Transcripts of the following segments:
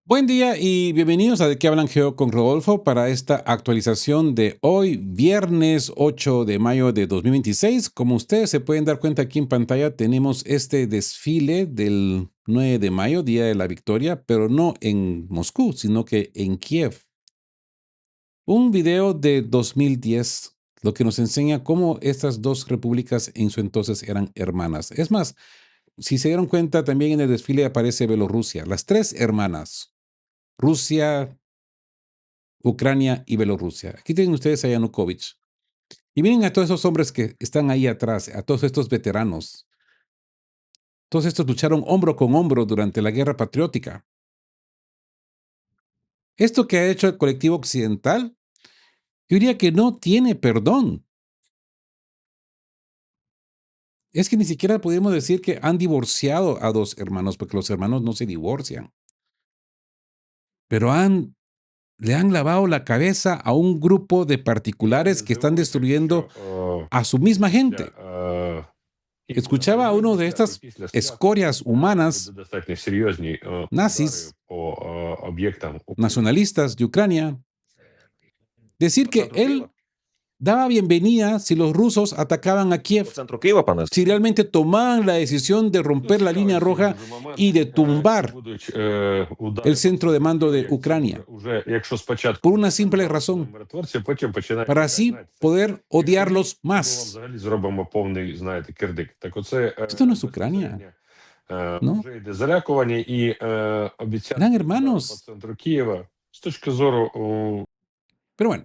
Buen día y bienvenidos a De qué hablan Geo con Rodolfo para esta actualización de hoy, viernes 8 de mayo de 2026. Como ustedes se pueden dar cuenta aquí en pantalla, tenemos este desfile del 9 de mayo, Día de la Victoria, pero no en Moscú, sino que en Kiev. Un video de 2010, lo que nos enseña cómo estas dos repúblicas en su entonces eran hermanas. Es más, si se dieron cuenta, también en el desfile aparece Bielorrusia, las tres hermanas. Rusia, Ucrania y Bielorrusia. Aquí tienen ustedes a Yanukovych. Y miren a todos esos hombres que están ahí atrás, a todos estos veteranos. Todos estos lucharon hombro con hombro durante la guerra patriótica. Esto que ha hecho el colectivo occidental, yo diría que no tiene perdón. Es que ni siquiera podemos decir que han divorciado a dos hermanos, porque los hermanos no se divorcian. Pero le han lavado la cabeza a un grupo de Я particulares не que están здивуюся, якщо destruyendo a su misma після gente. і Escuchaba a напередодні uno de свята, і estas після свят escorias буде humanas достатньо серйозні удари nazis, по об'єктам України. nacionalistas de Ucrania, decir По que центру Києва? él daba bienvenida si los rusos atacaban a По Kiev, центру Києва, пане si realmente tomaban la decisión de Тут romper la цікавий línea цей roja дуже момент, y de чи tumbar будуть el удари по centro de центру mando Києва, de як це буде Ucrania, уже, якщо спочатку por вони una так simple здавалися razón, миротворці, потім починають para тікати. así Знаєте, це poder якщо ні, odiarlos то ми вам más. взагалі зробимо повний, знаєте, кирдик. Так оце Esto no es Ucrania, безпосередньо ¿no? вже йде залякування і Eran обіцянки удару по hermanos. центру Києва з точки зору Pero bueno,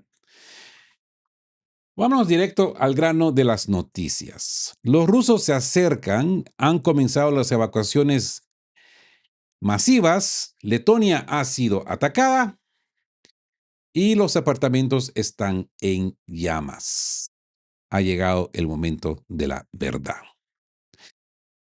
vámonos directo al grano de las noticias. Los rusos se acercan, han comenzado las evacuaciones masivas, Letonia ha sido atacada y los apartamentos están en llamas. Ha llegado el momento de la verdad.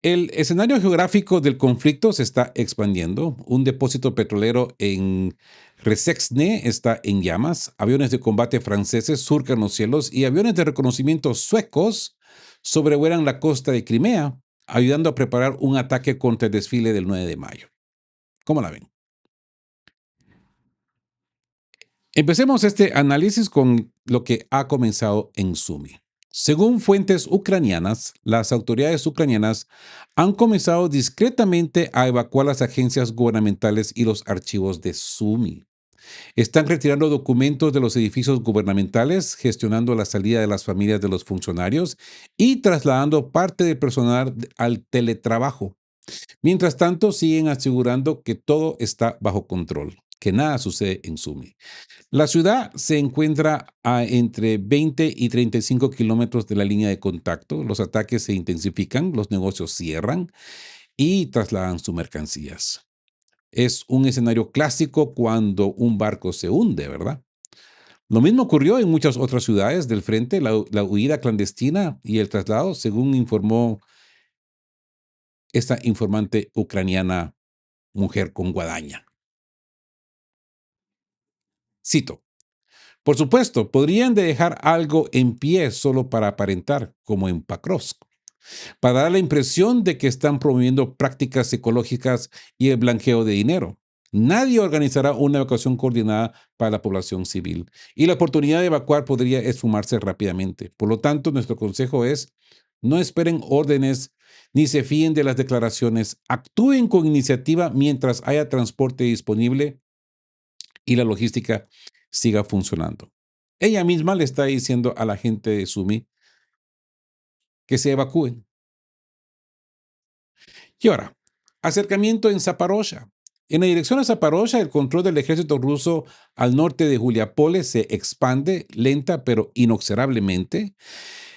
El escenario geográfico del conflicto se está expandiendo. Un depósito petrolero en Resexne está en llamas. Aviones de combate franceses surcan los cielos y aviones de reconocimiento suecos sobrevuelan la costa de Crimea, ayudando a preparar un ataque contra el desfile del 9 de mayo. ¿Cómo la ven? Empecemos este análisis con lo que ha comenzado en Sumi. Según fuentes ucranianas, las autoridades ucranianas han comenzado discretamente a evacuar las agencias gubernamentales y los archivos de Sumi. Están retirando documentos de los edificios gubernamentales, gestionando la salida de las familias de los funcionarios y trasladando parte del personal al teletrabajo. Mientras tanto, siguen asegurando que todo está bajo control, que nada sucede en Sumi. La ciudad se encuentra a entre 20 y 35 kilómetros de la línea de contacto. Los ataques se intensifican, los negocios cierran y trasladan sus mercancías. Es un escenario clásico cuando un barco se hunde, ¿verdad? Lo mismo ocurrió en muchas otras ciudades del frente, la huida clandestina y el traslado, según informó esta informante ucraniana mujer con guadaña. Cito. Por supuesto, podrían dejar algo en pie solo para aparentar, como en Pakrovsk, para dar la impresión de que están promoviendo prácticas ecológicas y el blanqueo de dinero. Nadie organizará una evacuación coordinada para la población civil y la oportunidad de evacuar podría esfumarse rápidamente. Por lo tanto, nuestro consejo es, no esperen órdenes ni se fíen de las declaraciones, actúen con iniciativa mientras haya transporte disponible y la logística siga funcionando. Ella misma le está diciendo a la gente de Sumi que se evacúen. Y ahora, acercamiento en Zaporozhia. En la dirección a Zaporozhia, el control del ejército ruso al norte de Juliápole se expande lenta pero inexorablemente.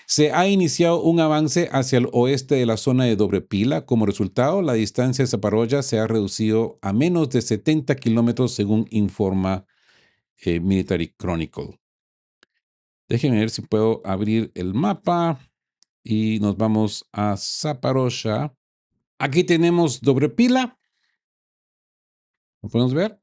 Se ha iniciado un avance hacia el oeste de la zona de Dobrepila. Como resultado, la distancia de Zaporozhia se ha reducido a menos de 70 kilómetros, según informa Military Chronicle. Déjenme ver si puedo abrir el mapa y nos vamos a Zaporozhia. Aquí tenemos Dobrepila, ¿lo podemos ver?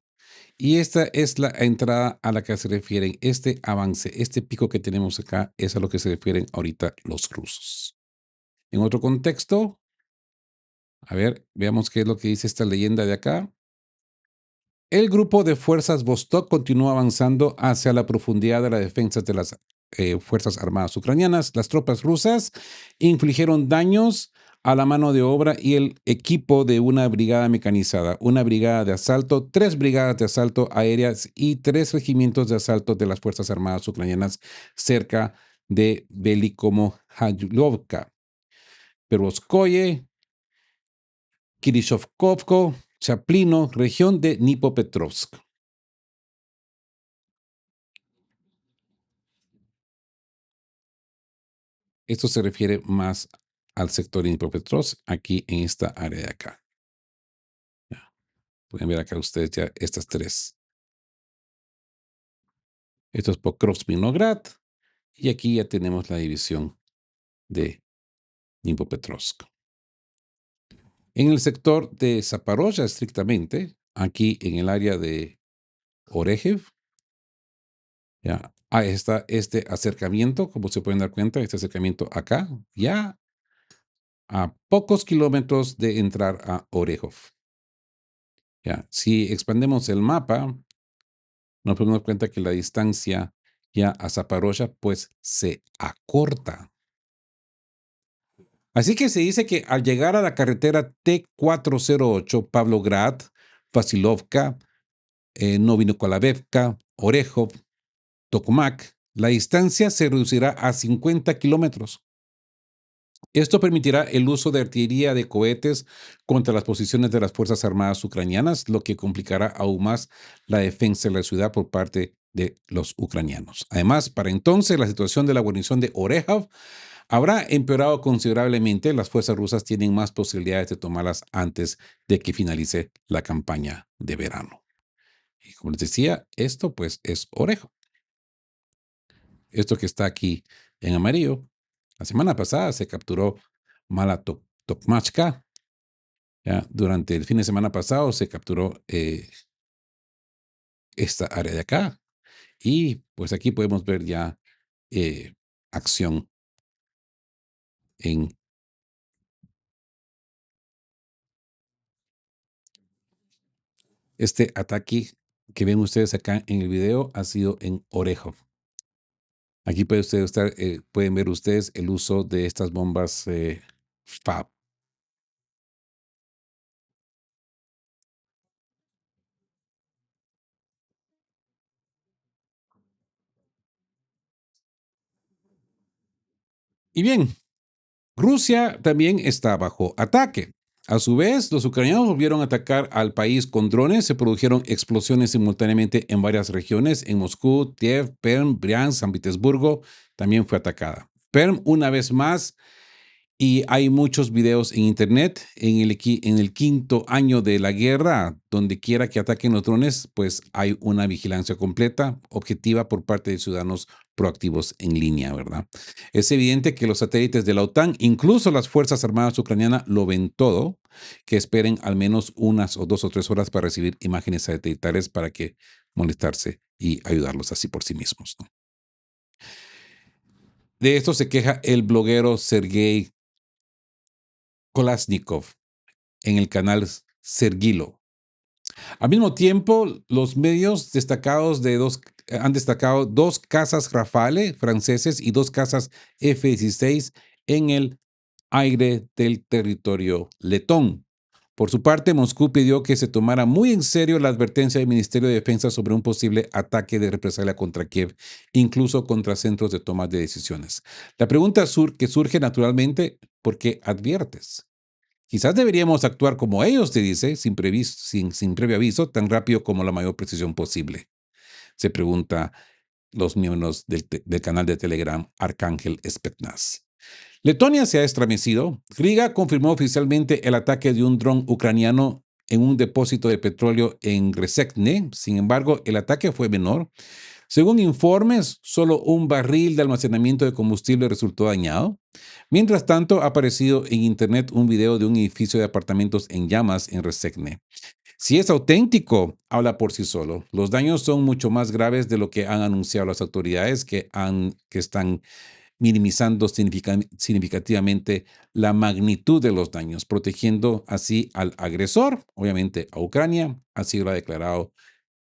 Y esta es la entrada a la que se refieren. Este avance, este pico que tenemos acá, es a lo que se refieren ahorita los rusos. En otro contexto, a ver, veamos qué es lo que dice esta leyenda de acá. El grupo de fuerzas Vostok continuó avanzando hacia la profundidad de las defensas de las Fuerzas Armadas ucranianas. Las tropas rusas infligieron daños a la mano de obra y el equipo de una brigada mecanizada, una brigada de asalto, 3 brigadas de asalto aéreas y 3 regimientos de asalto de las Fuerzas Armadas ucranianas cerca de Velikomo-Halyovka, Perovskoye, Kirishovkovko, Chaplino, región de Dnipropetrovsk. Esto se refiere más al sector de Dnipropetrovsk, aquí en esta área de acá. Ya. Pueden ver acá ustedes ya estas 3. Esto es Pokrovsk-Vinograd y aquí ya tenemos la división de Dnipropetrovsk. En el sector de Zaporozhia, estrictamente, aquí en el área de Orejev, ya está este acercamiento, como se pueden dar cuenta, este acercamiento acá, ya a pocos kilómetros de entrar a Orejov. Ya, si expandemos el mapa, nos podemos dar cuenta que la distancia ya a Zaporozhia pues se acorta. Así que se dice que al llegar a la carretera T408 Pavlograd, Vasilovka, Novinokolavevka, Orejov, Tokmak, la distancia se reducirá a 50 kilómetros. Esto permitirá el uso de artillería de cohetes contra las posiciones de las Fuerzas Armadas ucranianas, lo que complicará aún más la defensa de la ciudad por parte de los ucranianos. Además, para entonces la situación de la guarnición de Orejov habrá empeorado considerablemente. Las fuerzas rusas tienen más posibilidades de tomarlas antes de que finalice la campaña de verano. Y como les decía, esto pues es Orejov. Esto que está aquí en amarillo. La semana pasada se capturó Tokmachka. Durante el fin de semana pasado se capturó esta área de acá. Y pues aquí podemos ver ya acción en este ataque que ven ustedes acá en el video ha sido en Orejov. Aquí pueden ver ustedes el uso de estas bombas FAB. Y bien, Rusia también está bajo ataque. A su vez, los ucranianos volvieron a atacar al país con drones. Se produjeron explosiones simultáneamente en varias regiones. En Moscú, Kiev, Perm, Briansk, San Petersburgo también fue atacada. Perm, una vez más, y hay muchos videos en internet en el quinto año de la guerra, donde quiera que ataquen los drones, pues hay una vigilancia completa, objetiva por parte de ciudadanos proactivos en línea, ¿verdad? Es evidente que los satélites de la OTAN, incluso las Fuerzas Armadas ucranianas, lo ven todo, que esperen al menos unas o 2 o 3 horas para recibir imágenes satelitales para que molestarse y ayudarlos así por sí mismos, ¿no? De esto se queja el bloguero Sergei Kolásnikov en el canal Sergilo. Al mismo tiempo, los medios han destacado 2 cazas Rafale franceses y 2 cazas F-16 en el aire del territorio letón. Por su parte, Moscú pidió que se tomara muy en serio la advertencia del Ministerio de Defensa sobre un posible ataque de represalia contra Kiev, incluso contra centros de toma de decisiones. La pregunta que surge naturalmente, ¿por qué adviertes? Quizás deberíamos actuar como ellos, te dice, sin previo aviso, tan rápido como la mayor precisión posible. Se pregunta los miembros del canal de Telegram Arcángel Spetsnaz. Letonia se ha estremecido. Riga confirmó oficialmente el ataque de un dron ucraniano en un depósito de petróleo en Resekne. Sin embargo, el ataque fue menor. Según informes, solo un barril de almacenamiento de combustible resultó dañado. Mientras tanto, ha aparecido en internet un video de un edificio de apartamentos en llamas en Resekne. Si es auténtico, habla por sí solo. Los daños son mucho más graves de lo que han anunciado las autoridades que están minimizando significativamente la magnitud de los daños, protegiendo así al agresor, obviamente a Ucrania, así lo ha declarado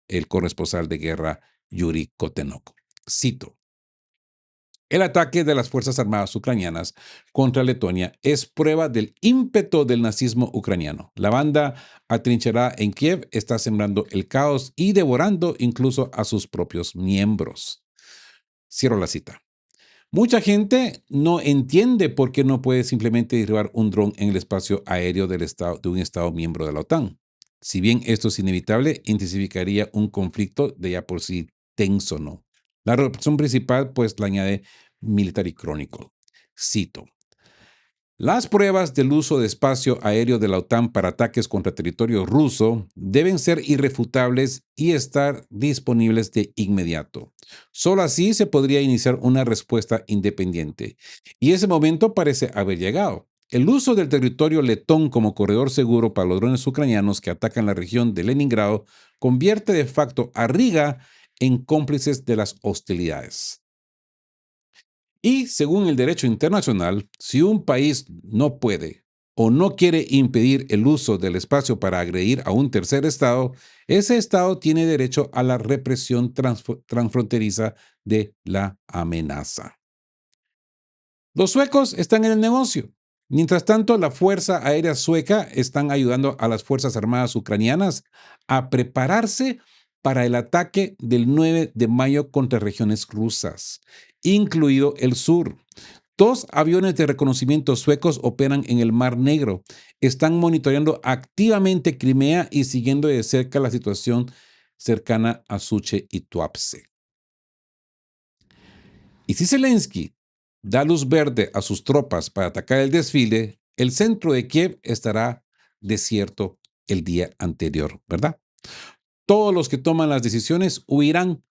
el corresponsal de guerra Yuri Kotenok. Cito: el ataque de las Fuerzas Armadas ucranianas contra Letonia es prueba del ímpetu del nazismo ucraniano. La banda atrincherada en Kiev está sembrando el caos y devorando incluso a sus propios miembros. Cierro la cita. Mucha gente no entiende por qué no puede simplemente derribar un dron en el espacio aéreo de un Estado miembro de la OTAN. Si bien esto es inevitable, intensificaría un conflicto de ya por sí tenso, ¿no? La razón principal, pues, la añade Military Chronicle. Cito: las pruebas del uso de espacio aéreo de la OTAN para ataques contra territorio ruso deben ser irrefutables y estar disponibles de inmediato. Solo así se podría iniciar una respuesta independiente. Y ese momento parece haber llegado. El uso del territorio letón como corredor seguro para los drones ucranianos que atacan la región de Leningrado convierte de facto a Riga en cómplices de las hostilidades. Y según el derecho internacional, si un país no puede o no quiere impedir el uso del espacio para agredir a un tercer estado, ese estado tiene derecho a la represión transfronteriza de la amenaza. Los suecos están en el negocio. Mientras tanto, la Fuerza Aérea Sueca están ayudando a las Fuerzas Armadas ucranianas a prepararse para el ataque del 9 de mayo contra regiones rusas, incluido el sur. Dos aviones de reconocimiento suecos operan en el Mar Negro. Están monitoreando activamente Crimea y siguiendo de cerca la situación cercana a Suche y Tuapse. Y si Zelensky da luz verde a sus tropas para atacar el desfile, el centro de Kiev estará desierto el día anterior, ¿verdad? Todos los que toman las decisiones huirán.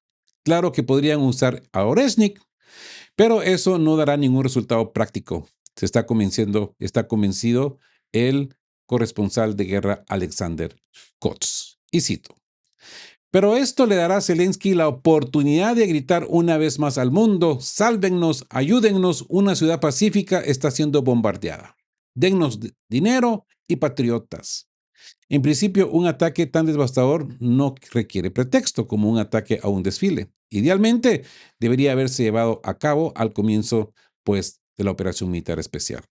Claro que podrían usar a Oresnik, pero eso no dará ningún resultado práctico. Está convencido el corresponsal de guerra Alexander Kots. Y cito: pero esto le dará a Zelensky la oportunidad de gritar una vez más al mundo: sálvennos, ayúdennos, una ciudad pacífica está siendo bombardeada. Dennos dinero y patriotas. En principio, un ataque tan devastador no requiere pretexto como un ataque a un desfile. Idealmente, debería haberse llevado a cabo al comienzo, pues, de la operación militar especial.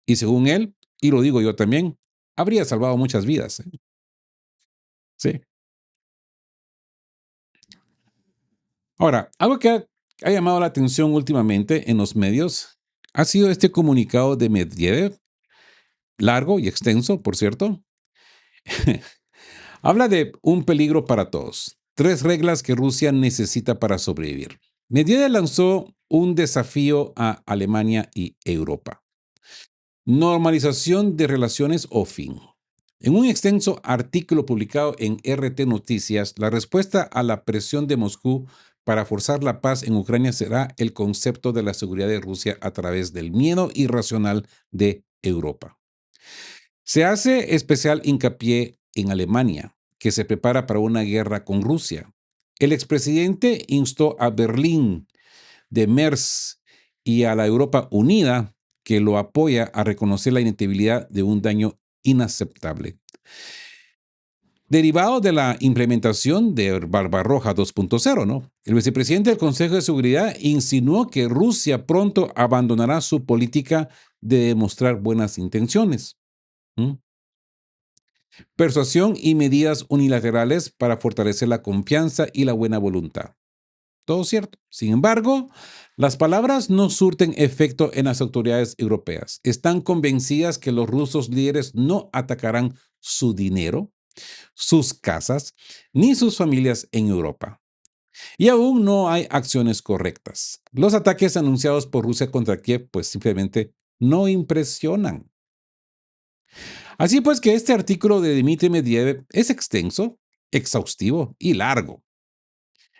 Y según él, y lo digo yo también, habría salvado muchas vidas. Sí. Ahora, algo que ha llamado la atención últimamente en los medios ha sido este comunicado de Medvedev, largo y extenso, por cierto. Habla de un peligro para todos. 3 reglas que Rusia necesita para sobrevivir. Medvedev lanzó un desafío a Alemania y Europa: normalización de relaciones o fin. En un extenso artículo publicado en RT Noticias, la respuesta a la presión de Moscú para forzar la paz en Ucrania será el concepto de la seguridad de Rusia a través del miedo irracional de Europa. Se hace especial hincapié en Alemania, que se prepara para una guerra con Rusia. El expresidente instó a Berlín, de Merz y a la Europa Unida, que lo apoya, a reconocer la inevitabilidad de un daño inaceptable. Derivado de la implementación de Barbarroja 2.0, ¿no? El vicepresidente del Consejo de Seguridad insinuó que Rusia pronto abandonará su política de demostrar buenas intenciones. ¿Mm? Persuasión y medidas unilaterales para fortalecer la confianza y la buena voluntad. Todo cierto. Sin embargo, las palabras no surten efecto en las autoridades europeas. Están convencidas que los rusos líderes no atacarán su dinero, sus casas, ni sus familias en Europa. Y aún no hay acciones correctas. Los ataques anunciados por Rusia contra Kiev, pues simplemente no impresionan. Así pues que este artículo de Dmitry Medvedev es extenso, exhaustivo y largo,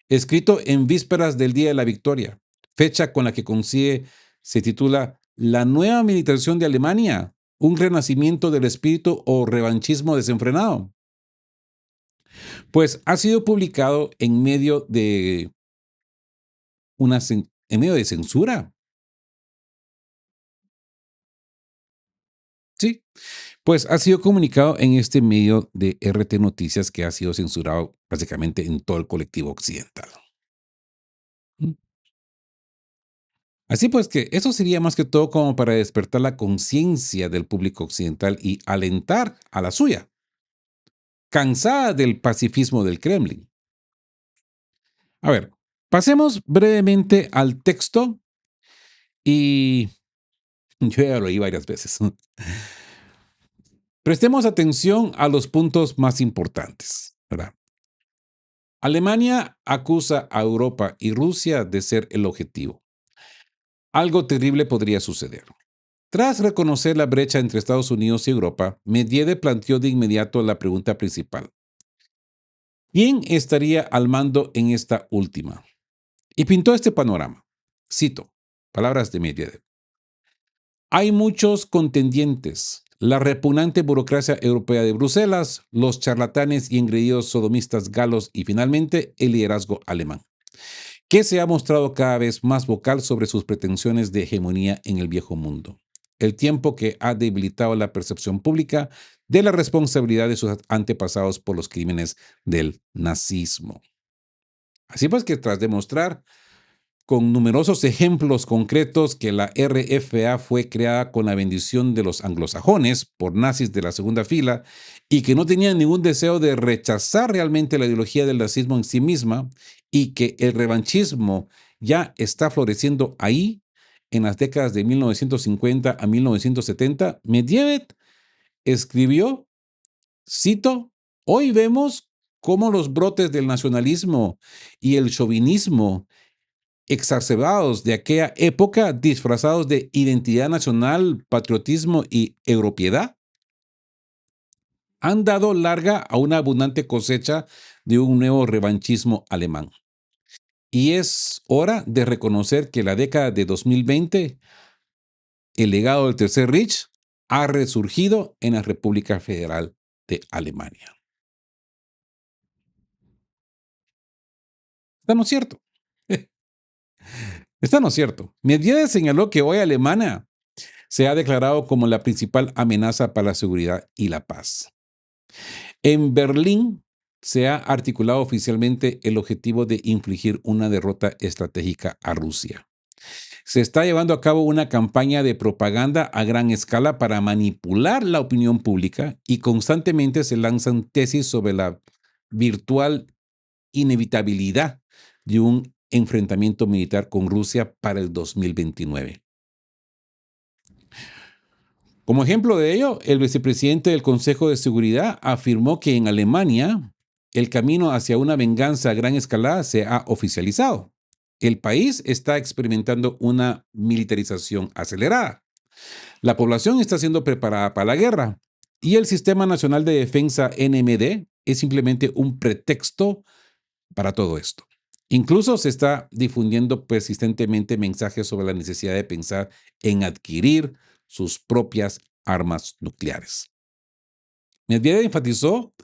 escrito en vísperas del Día de la Victoria, fecha con la que coincide. Se titula La nueva militarización de Alemania, un renacimiento del espíritu o revanchismo desenfrenado. Pues ha sido publicado en medio de censura. Sí, pues ha sido comunicado en este medio de RT Noticias que ha sido censurado básicamente en todo el colectivo occidental. Mm. Así pues que eso sería más que todo como para despertar la conciencia del público occidental y alentar a la suya, cansada del pacifismo del Kremlin. A ver, pasemos brevemente al texto y yo ya lo oí varias veces. Prestemos atención a los puntos más importantes, ¿verdad? Alemania acusa a Europa y Rusia de ser el objetivo. Algo terrible podría suceder. Tras reconocer la brecha entre Estados Unidos y Europa, Medvedev planteó de inmediato la pregunta principal. ¿Quién estaría al mando en esta última? Y pintó este panorama. Cito, palabras de Medvedev. Hay muchos contendientes. La repugnante burocracia europea de Bruselas, los charlatanes y engreídos sodomistas galos y finalmente el liderazgo alemán, que se ha mostrado cada vez más vocal sobre sus pretensiones de hegemonía en el viejo mundo. El tiempo que ha debilitado la percepción pública de la responsabilidad de sus antepasados por los crímenes del nazismo. Así pues que tras demostrar con numerosos ejemplos concretos que la RFA fue creada con la bendición de los anglosajones por nazis de la segunda fila y que no tenían ningún deseo de rechazar realmente la ideología del nazismo en sí misma y que el revanchismo ya está floreciendo ahí en las décadas de 1950 a 1970, Medvedev escribió, cito, hoy vemos cómo los brotes del nacionalismo y el chauvinismo exacerbados de aquella época, disfrazados de identidad nacional, patriotismo y europiedad, han dado larga a una abundante cosecha de un nuevo revanchismo alemán. Y es hora de reconocer que la década de 2020, el legado del Tercer Reich, ha resurgido en la República Federal de Alemania. ¿Está no cierto? ¿Está no cierto? Medvedev señaló que hoy Alemania se ha declarado como la principal amenaza para la seguridad y la paz. En Berlín se ha articulado oficialmente el objetivo de infligir una derrota estratégica a Rusia. Se está llevando a cabo una campaña de propaganda a gran escala para manipular la opinión pública y constantemente se lanzan tesis sobre la virtual inevitabilidad de un enfrentamiento militar con Rusia para el 2029. Como ejemplo de ello, el vicepresidente del Consejo de Seguridad afirmó que en Alemania el camino hacia una venganza a gran escala se ha oficializado. El país está experimentando una militarización acelerada. La población está siendo preparada para la guerra y el Sistema Nacional de Defensa NMD es simplemente un pretexto para todo esto. Incluso se está difundiendo persistentemente mensajes sobre la necesidad de pensar en adquirir sus propias armas nucleares. Medvedev enfatizó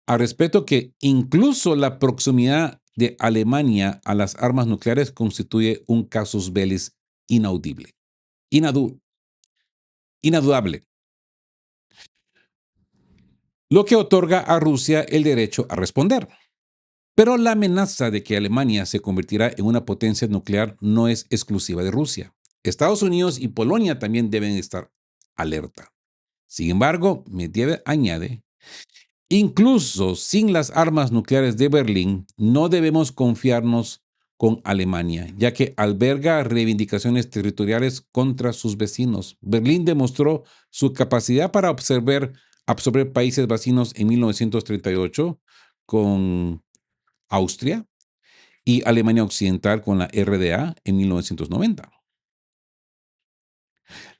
al respecto que incluso la proximidad de Alemania a las armas nucleares constituye un casus belli inaudible, inadu- inadudable, lo que otorga a Rusia el derecho a responder. Pero la amenaza de que Alemania se convertirá en una potencia nuclear no es exclusiva de Rusia. Estados Unidos y Polonia también deben estar alerta. Sin embargo, Medvedev añade, incluso sin las armas nucleares de Berlín, no debemos confiarnos con Alemania, ya que alberga reivindicaciones territoriales contra sus vecinos. Berlín demostró su capacidad para absorber países vecinos en 1938 con Austria y Alemania Occidental con la RDA en 1990.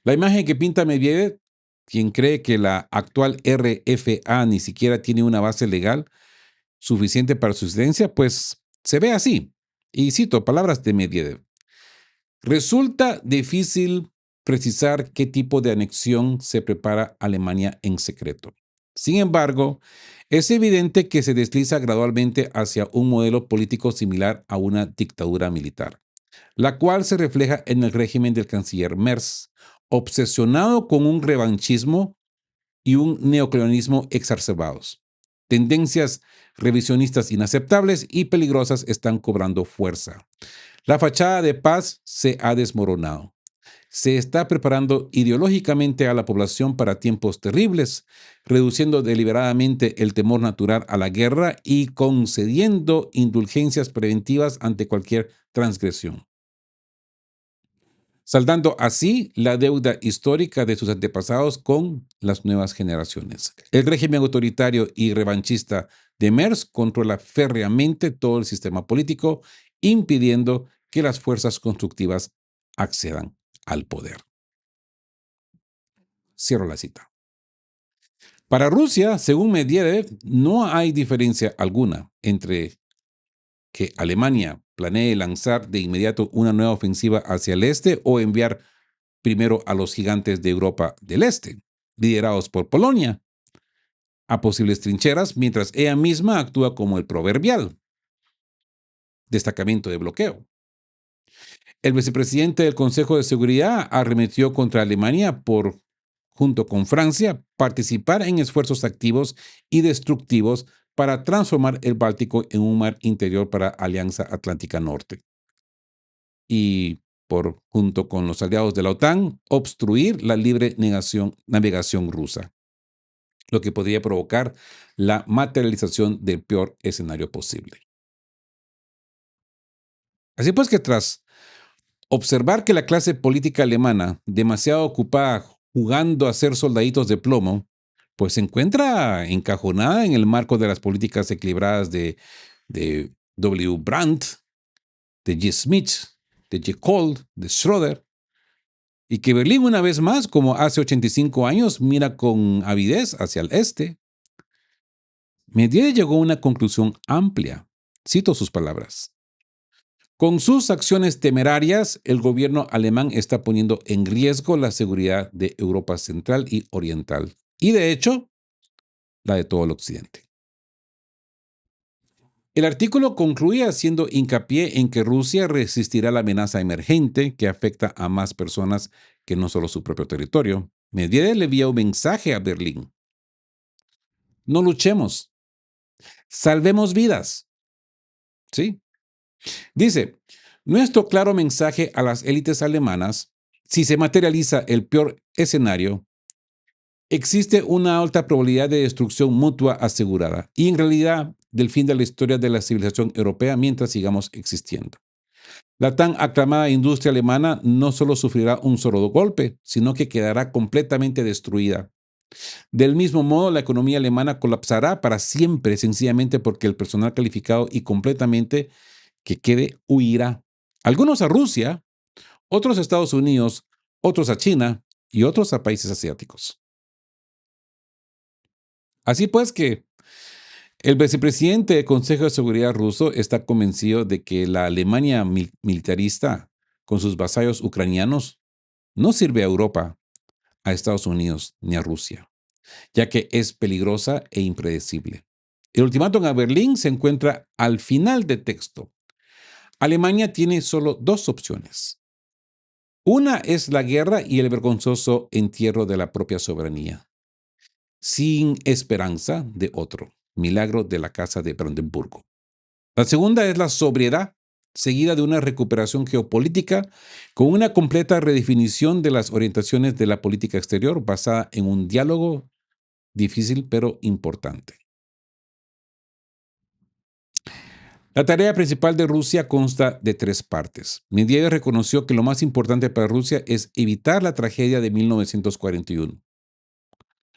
La imagen que pinta Medvedev, quien cree que la actual RFA ni siquiera tiene una base legal suficiente para su existencia, pues se ve así. Y cito palabras de Medvedev. Resulta difícil precisar qué tipo de anexión se prepara Alemania en secreto. Sin embargo, es evidente que se desliza gradualmente hacia un modelo político similar a una dictadura militar, la cual se refleja en el régimen del canciller Merz, obsesionado con un revanchismo y un neocolonialismo exacerbados. Tendencias revisionistas inaceptables y peligrosas están cobrando fuerza. La fachada de paz se ha desmoronado. Se está preparando ideológicamente a la población para tiempos terribles, reduciendo deliberadamente el temor natural a la guerra y concediendo indulgencias preventivas ante cualquier transgresión, saldando así la deuda histórica de sus antepasados con las nuevas generaciones. El régimen autoritario y revanchista de Merz controla férreamente todo el sistema político, impidiendo que las fuerzas constructivas accedan al poder. Cierro la cita. Para Rusia, según Medvedev, no hay diferencia alguna entre que Alemania planee lanzar de inmediato una nueva ofensiva hacia el este o enviar primero a los gigantes de Europa del Este, liderados por Polonia, a posibles trincheras, mientras ella misma actúa como el proverbial destacamento de bloqueo. El vicepresidente del Consejo de Seguridad arremetió contra Alemania por, junto con Francia, participar en esfuerzos activos y destructivos para transformar el Báltico en un mar interior para Alianza Atlántica Norte. Y por, junto con los aliados de la OTAN, obstruir la libre navegación rusa, lo que podría provocar la materialización del peor escenario posible. Así pues que tras observar que la clase política alemana, demasiado ocupada jugando a ser soldaditos de plomo, pues se encuentra encajonada en el marco de las políticas equilibradas de W. Brandt, de G. Schmidt, de G. Kohl, de Schröder, y que Berlín una vez más, como hace 85 años, mira con avidez hacia el este. Medvedev llegó a una conclusión amplia. Cito sus palabras. Con sus acciones temerarias, el gobierno alemán está poniendo en riesgo la seguridad de Europa Central y Oriental, y de hecho, la de todo el Occidente. El artículo concluye haciendo hincapié en que Rusia resistirá la amenaza emergente que afecta a más personas que no solo su propio territorio. Medvedev le envía un mensaje a Berlín. No luchemos, salvemos vidas. ¿Sí? Dice, nuestro claro mensaje a las élites alemanas, si se materializa el peor escenario, existe una alta probabilidad de destrucción mutua asegurada y en realidad del fin de la historia de la civilización europea mientras sigamos existiendo. La tan aclamada industria alemana no solo sufrirá un solo golpe, sino que quedará completamente destruida. Del mismo modo, la economía alemana colapsará para siempre, sencillamente porque el personal calificado y completamente que quede huirá. Algunos a Rusia, otros a Estados Unidos, otros a China y otros a países asiáticos. Así pues que el vicepresidente del Consejo de Seguridad ruso está convencido de que la Alemania militarista, con sus vasallos ucranianos, no sirve a Europa, a Estados Unidos ni a Rusia, ya que es peligrosa e impredecible. El ultimátum a Berlín se encuentra al final del texto. Alemania tiene solo dos opciones. Una es la guerra y el vergonzoso entierro de la propia soberanía, sin esperanza de otro milagro de la Casa de Brandenburgo. La segunda es la sobriedad, seguida de una recuperación geopolítica con una completa redefinición de las orientaciones de la política exterior basada en un diálogo difícil pero importante. La tarea principal de Rusia consta de tres partes. Medvedev reconoció que lo más importante para Rusia es evitar la tragedia de 1941,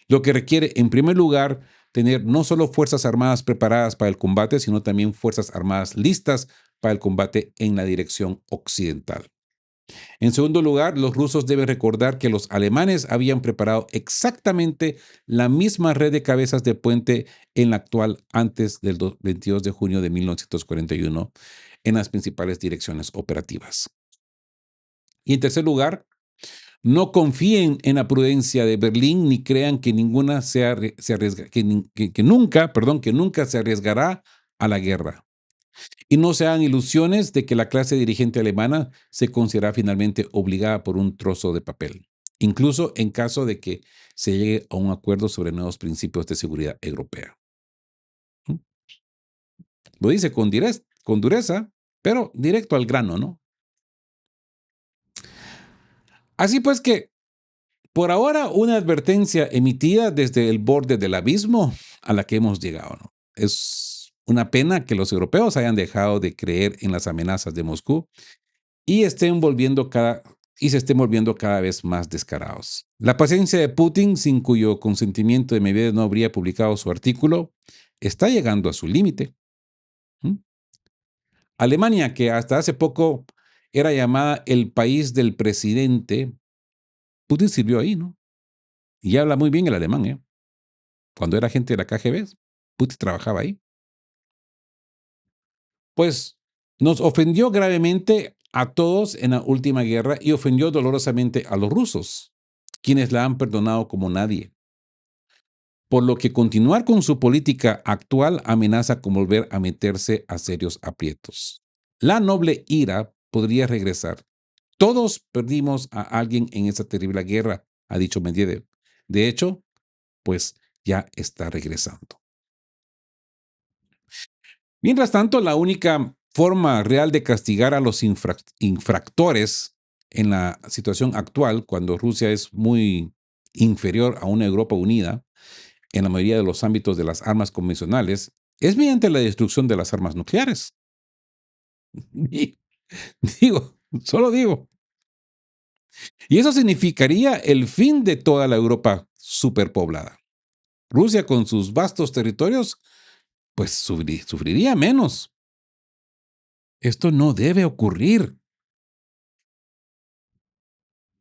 lo que requiere, en primer lugar, tener no solo fuerzas armadas preparadas para el combate, sino también fuerzas armadas listas para el combate en la dirección occidental. En segundo lugar, los rusos deben recordar que los alemanes habían preparado exactamente la misma red de cabezas de puente en la actual antes del 22 de junio de 1941 en las principales direcciones operativas. Y en tercer lugar, no confíen en la prudencia de Berlín ni crean que que nunca se arriesgará a la guerra. Y no se hagan ilusiones de que la clase dirigente alemana se considera finalmente obligada por un trozo de papel. incluso en caso de que se llegue a un acuerdo sobre nuevos principios de seguridad europea. ¿Mm? Lo dice con dureza, pero directo al grano, ¿no? Así pues que, por ahora, una advertencia emitida desde el borde del abismo a la que hemos llegado, ¿no? Es una pena que los europeos hayan dejado de creer en las amenazas de Moscú y se estén volviendo cada vez más descarados. La paciencia de Putin, sin cuyo consentimiento de Medvedev no habría publicado su artículo, está llegando a su límite. ¿Mm? Alemania, que hasta hace poco era llamada el país del presidente, Putin sirvió ahí, ¿no? Y habla muy bien el alemán, ¿eh? Cuando era agente de la KGB, Putin trabajaba ahí. Pues nos ofendió gravemente a todos en la última guerra y ofendió dolorosamente a los rusos, quienes la han perdonado como nadie. Por lo que continuar con su política actual amenaza con volver a meterse a serios aprietos. La noble ira podría regresar. Todos perdimos a alguien en esa terrible guerra, ha dicho Medvedev. De hecho, pues ya está regresando. Mientras tanto, la única forma real de castigar a los infractores en la situación actual, cuando Rusia es muy inferior a una Europa unida en la mayoría de los ámbitos de las armas convencionales, es mediante la destrucción de las armas nucleares. Y digo, solo digo. Y eso significaría el fin de toda la Europa superpoblada. Rusia, con sus vastos territorios, pues sufriría menos. Esto no debe ocurrir.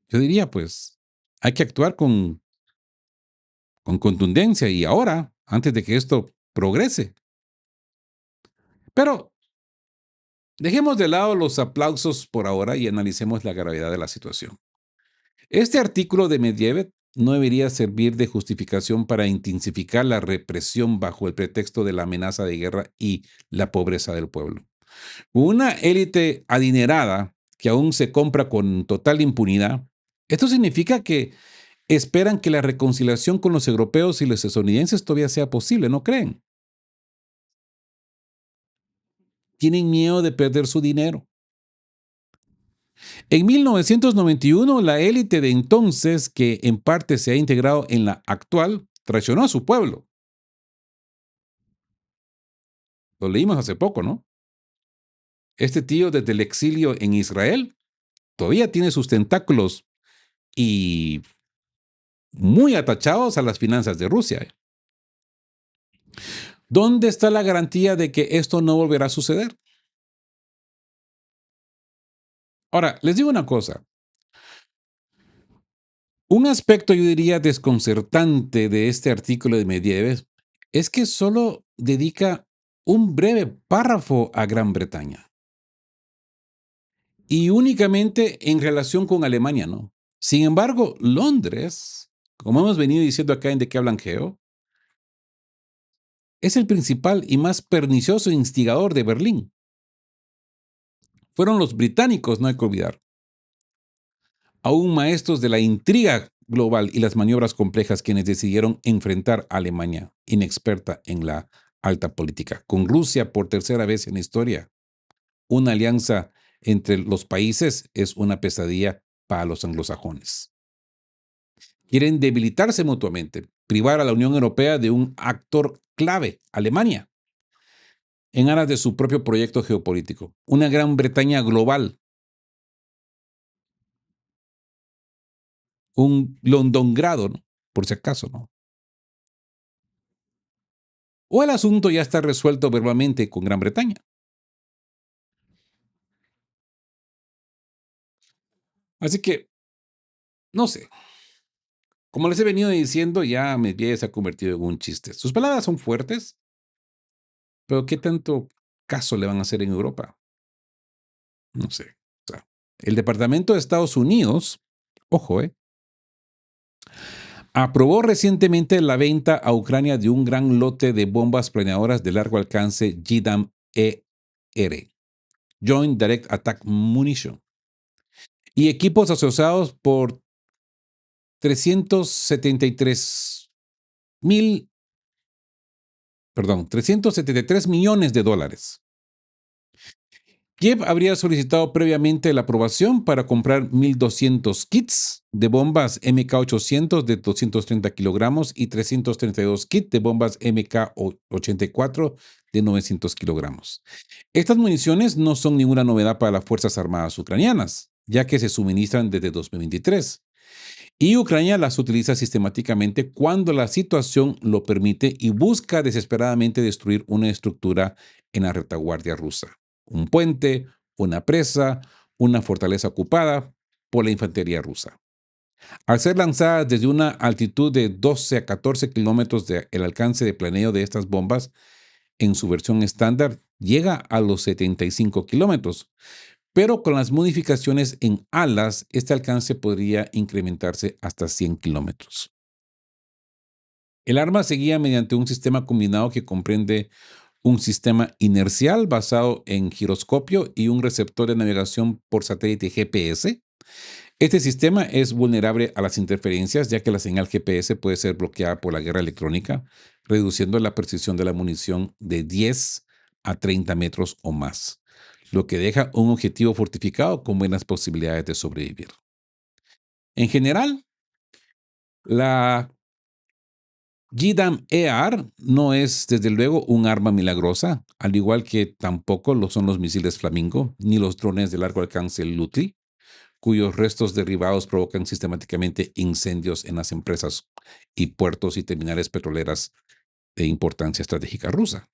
Yo diría, pues, hay que actuar con contundencia y ahora, antes de que esto progrese. Pero dejemos de lado los aplausos por ahora y analicemos la gravedad de la situación. Este artículo de Medvedev no debería servir de justificación para intensificar la represión bajo el pretexto de la amenaza de guerra y la pobreza del pueblo. Una élite adinerada que aún se compra con total impunidad, esto significa que esperan que la reconciliación con los europeos y los estadounidenses todavía sea posible, ¿no creen? Tienen miedo de perder su dinero. En 1991, la élite de entonces, que en parte se ha integrado en la actual, traicionó a su pueblo. Lo leímos hace poco, ¿no? Este tío desde el exilio en Israel todavía tiene sus tentáculos y muy atachados a las finanzas de Rusia. ¿Dónde está la garantía de que esto no volverá a suceder? Ahora, les digo una cosa. Un aspecto, yo diría, desconcertante de este artículo de Medvedev es que solo dedica un breve párrafo a Gran Bretaña y únicamente en relación con Alemania, ¿no? Sin embargo, Londres, como hemos venido diciendo acá en De qué hablan Geo, es el principal y más pernicioso instigador de Berlín. Fueron los británicos, no hay que olvidar, aún maestros de la intriga global y las maniobras complejas, quienes decidieron enfrentar a Alemania, inexperta en la alta política, con Rusia por tercera vez en la historia. Una alianza entre los países es una pesadilla para los anglosajones. Quieren debilitarse mutuamente, privar a la Unión Europea de un actor clave, Alemania, en aras de su propio proyecto geopolítico. Una Gran Bretaña global, un Londongrado, ¿no? Por si acaso, ¿no? O el asunto ya está resuelto verbalmente con Gran Bretaña. Así que, no sé, como les he venido diciendo, ya Medvedev se ha convertido en un chiste. Sus palabras son fuertes, pero ¿qué tanto caso le van a hacer en Europa? No sé. O sea, el Departamento de Estados Unidos, ojo, aprobó recientemente la venta a Ucrania de un gran lote de bombas planeadoras de largo alcance JDAM-ER, Joint Direct Attack Munition, y equipos asociados por mil, 373 millones de dólares. Kiev habría solicitado previamente la aprobación para comprar 1.200 kits de bombas MK800 de 230 kilogramos y 332 kits de bombas MK84 de 900 kilogramos. Estas municiones no son ninguna novedad para las Fuerzas Armadas ucranianas, ya que se suministran desde 2023. Y Ucrania las utiliza sistemáticamente cuando la situación lo permite y busca desesperadamente destruir una estructura en la retaguardia rusa. Un puente, una presa, una fortaleza ocupada por la infantería rusa. Al ser lanzadas desde una altitud de 12 a 14 kilómetros el alcance de planeo de estas bombas, en su versión estándar, llega a los 75 kilómetros, pero con las modificaciones en alas, este alcance podría incrementarse hasta 100 kilómetros. El arma se guía mediante un sistema combinado que comprende un sistema inercial basado en giroscopio y un receptor de navegación por satélite GPS. Este sistema es vulnerable a las interferencias, ya que la señal GPS puede ser bloqueada por la guerra electrónica, reduciendo la precisión de la munición de 10 a 30 metros o más, lo que deja un objetivo fortificado con buenas posibilidades de sobrevivir. En general, la GDAM-EAR no es, desde luego, un arma milagrosa, al igual que tampoco lo son los misiles Flamingo ni los drones de largo alcance Lutri, cuyos restos derribados provocan sistemáticamente incendios en las empresas y puertos y terminales petroleras de importancia estratégica rusa.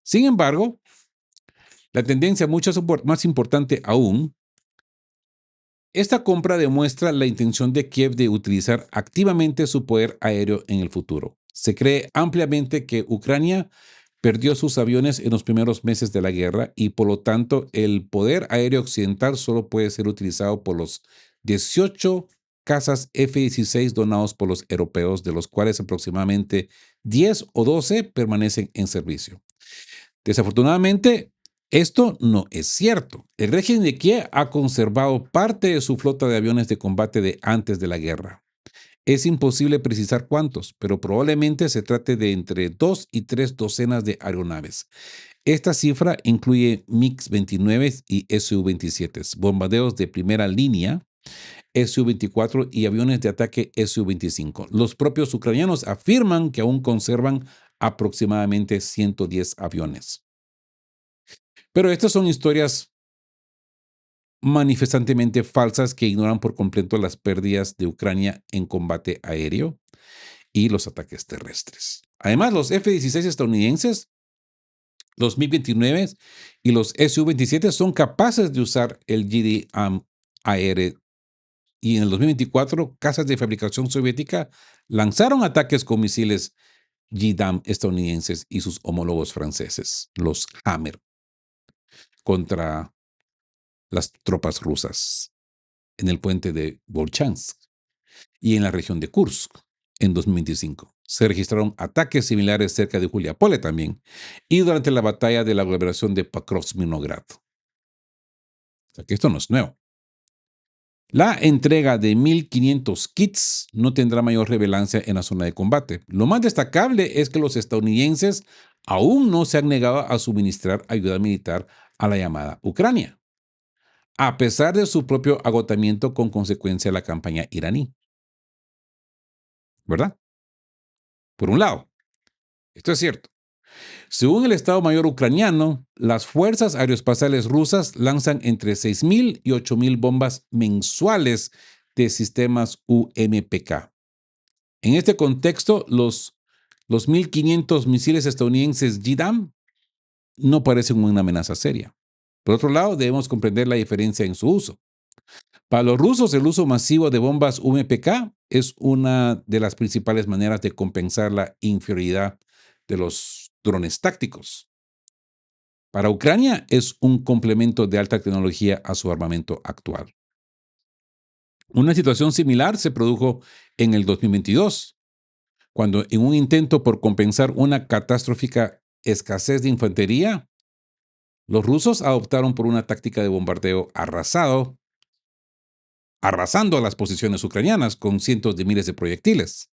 Sin embargo, la tendencia mucho más importante aún, esta compra demuestra la intención de Kiev de utilizar activamente su poder aéreo en el futuro. Se cree ampliamente que Ucrania perdió sus aviones en los primeros meses de la guerra y por lo tanto el poder aéreo occidental solo puede ser utilizado por los 18 cazas F-16 donados por los europeos, de los cuales aproximadamente 10 o 12 permanecen en servicio. Desafortunadamente, esto no es cierto. El régimen de Kiev ha conservado parte de su flota de aviones de combate de antes de la guerra. Es imposible precisar cuántos, pero probablemente se trate de entre 2 y 3 docenas de aeronaves. Esta cifra incluye MiG-29 y Su-27, bombarderos de primera línea, Su-24 y aviones de ataque Su-25. Los propios ucranianos afirman que aún conservan aproximadamente 110 aviones. Pero estas son historias manifestantemente falsas que ignoran por completo las pérdidas de Ucrania en combate aéreo y los ataques terrestres. Además, los F-16 estadounidenses, los MiG-29 y los Su-27 son capaces de usar el GDAM-AR y en el 2024, casas de fabricación soviética lanzaron ataques con misiles GDAM estadounidenses y sus homólogos franceses, los Hammer, contra las tropas rusas en el puente de Volchansk y en la región de Kursk en 2025. Se registraron ataques similares cerca de Juliapole también y durante la batalla de la aglomeración de Pakrovsk-Minograd. O sea que esto no es nuevo. La entrega de 1.500 kits no tendrá mayor relevancia en la zona de combate. Lo más destacable es que los estadounidenses aún no se han negado a suministrar ayuda militar a la llamada Ucrania, a pesar de su propio agotamiento con consecuencia de la campaña iraní. ¿Verdad? Por un lado, esto es cierto. Según el Estado Mayor ucraniano, las fuerzas aeroespaciales rusas lanzan entre 6.000 y 8.000 bombas mensuales de sistemas UMPK. En este contexto, los 1.500 misiles estadounidenses GDAM no parecen una amenaza seria. Por otro lado, debemos comprender la diferencia en su uso. Para los rusos, el uso masivo de bombas UMPK es una de las principales maneras de compensar la inferioridad de los drones tácticos. Para Ucrania es un complemento de alta tecnología a su armamento actual. Una situación similar se produjo en el 2022, cuando en un intento por compensar una catastrófica escasez de infantería, los rusos optaron por una táctica de bombardeo arrasado arrasando las posiciones ucranianas con cientos de miles de proyectiles.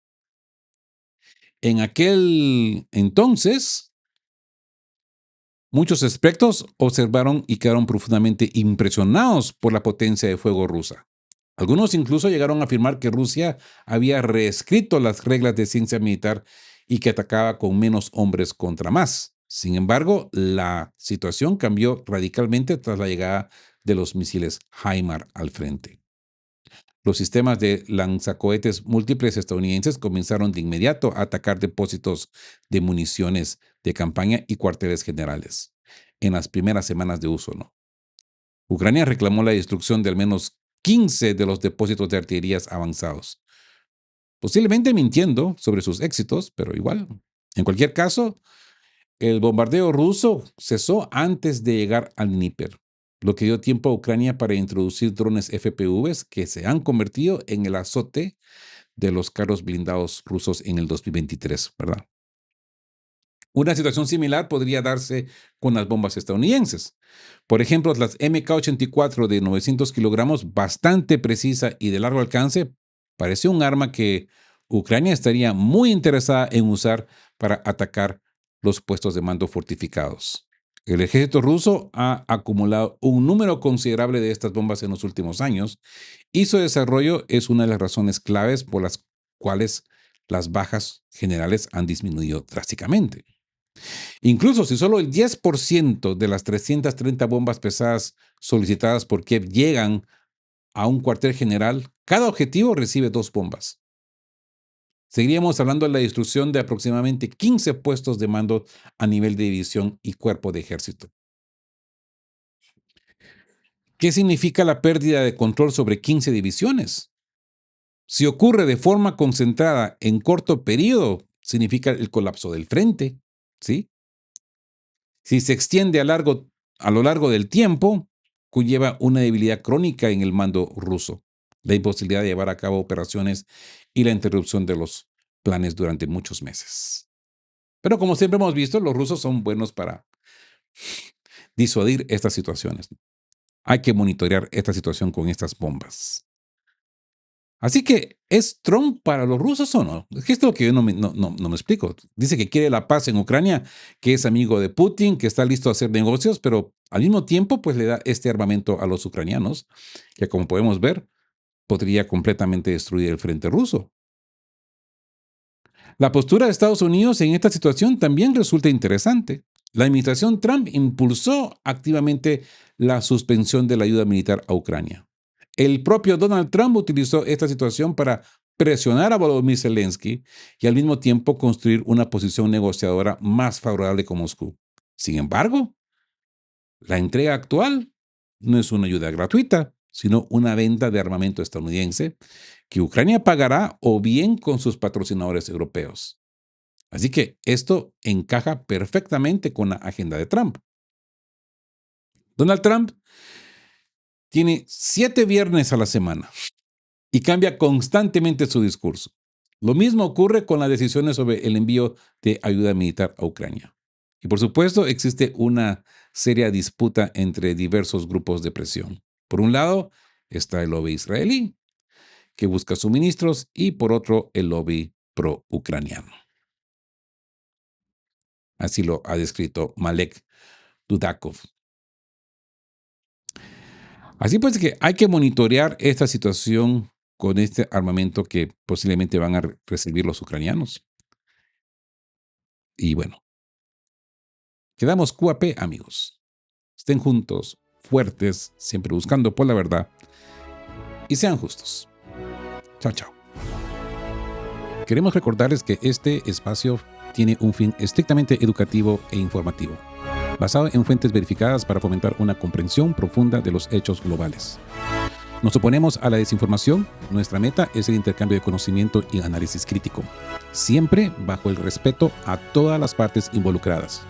En aquel entonces, muchos expertos observaron y quedaron profundamente impresionados por la potencia de fuego rusa. Algunos incluso llegaron a afirmar que Rusia había reescrito las reglas de ciencia militar y que atacaba con menos hombres contra más. Sin embargo, la situación cambió radicalmente tras la llegada de los misiles HIMARS al frente. Los sistemas de lanzacohetes múltiples estadounidenses comenzaron de inmediato a atacar depósitos de municiones de campaña y cuarteles generales en las primeras semanas de uso, ¿no? Ucrania reclamó la destrucción de al menos 15 de los depósitos de artillerías avanzados, posiblemente mintiendo sobre sus éxitos, pero igual. En cualquier caso, el bombardeo ruso cesó antes de llegar al Dníper, lo que dio tiempo a Ucrania para introducir drones FPVs que se han convertido en el azote de los carros blindados rusos en el 2023, ¿verdad? Una situación similar podría darse con las bombas estadounidenses. Por ejemplo, las MK-84 de 900 kilogramos, bastante precisa y de largo alcance, parece un arma que Ucrania estaría muy interesada en usar para atacar los puestos de mando fortificados. El ejército ruso ha acumulado un número considerable de estas bombas en los últimos años y su desarrollo es una de las razones claves por las cuales las bajas generales han disminuido drásticamente. Incluso si solo el 10% de las 330 bombas pesadas solicitadas por Kiev llegan a un cuartel general, cada objetivo recibe 2 bombas. Seguiríamos hablando de la destrucción de aproximadamente 15 puestos de mando a nivel de división y cuerpo de ejército. ¿Qué significa la pérdida de control sobre 15 divisiones? Si ocurre de forma concentrada en corto periodo, significa el colapso del frente, ¿sí? Si se extiende a lo largo del tiempo, conlleva una debilidad crónica en el mando ruso, la imposibilidad de llevar a cabo operaciones y la interrupción de los planes durante muchos meses. Pero como siempre hemos visto, los rusos son buenos para disuadir estas situaciones. Hay que monitorear esta situación con estas bombas. Así que, ¿es Trump para los rusos o no? Es que esto es lo que yo no me explico. Dice que quiere la paz en Ucrania, que es amigo de Putin, que está listo a hacer negocios, pero al mismo tiempo, pues le da este armamento a los ucranianos, que como podemos ver, podría completamente destruir el frente ruso. La postura de Estados Unidos en esta situación también resulta interesante. La administración Trump impulsó activamente la suspensión de la ayuda militar a Ucrania. El propio Donald Trump utilizó esta situación para presionar a Volodymyr Zelensky y al mismo tiempo construir una posición negociadora más favorable con Moscú. Sin embargo, la entrega actual no es una ayuda gratuita, sino una venta de armamento estadounidense que Ucrania pagará o bien con sus patrocinadores europeos. Así que esto encaja perfectamente con la agenda de Trump. Donald Trump tiene 7 viernes a la semana y cambia constantemente su discurso. Lo mismo ocurre con las decisiones sobre el envío de ayuda militar a Ucrania. Y por supuesto existe una seria disputa entre diversos grupos de presión. Por un lado está el lobby israelí, que busca suministros, y por otro el lobby pro-ucraniano. Así lo ha descrito Malek Dudakov. Así pues que hay que monitorear esta situación con este armamento que posiblemente van a recibir los ucranianos. Y bueno, quedamos QAP, amigos. Estén juntos, fuertes, siempre buscando por la verdad y sean justos. Chao, chao. Queremos recordarles que este espacio tiene un fin estrictamente educativo e informativo, basado en fuentes verificadas para fomentar una comprensión profunda de los hechos globales. Nos oponemos a la desinformación. Nuestra meta es el intercambio de conocimiento y análisis crítico, siempre bajo el respeto a todas las partes involucradas.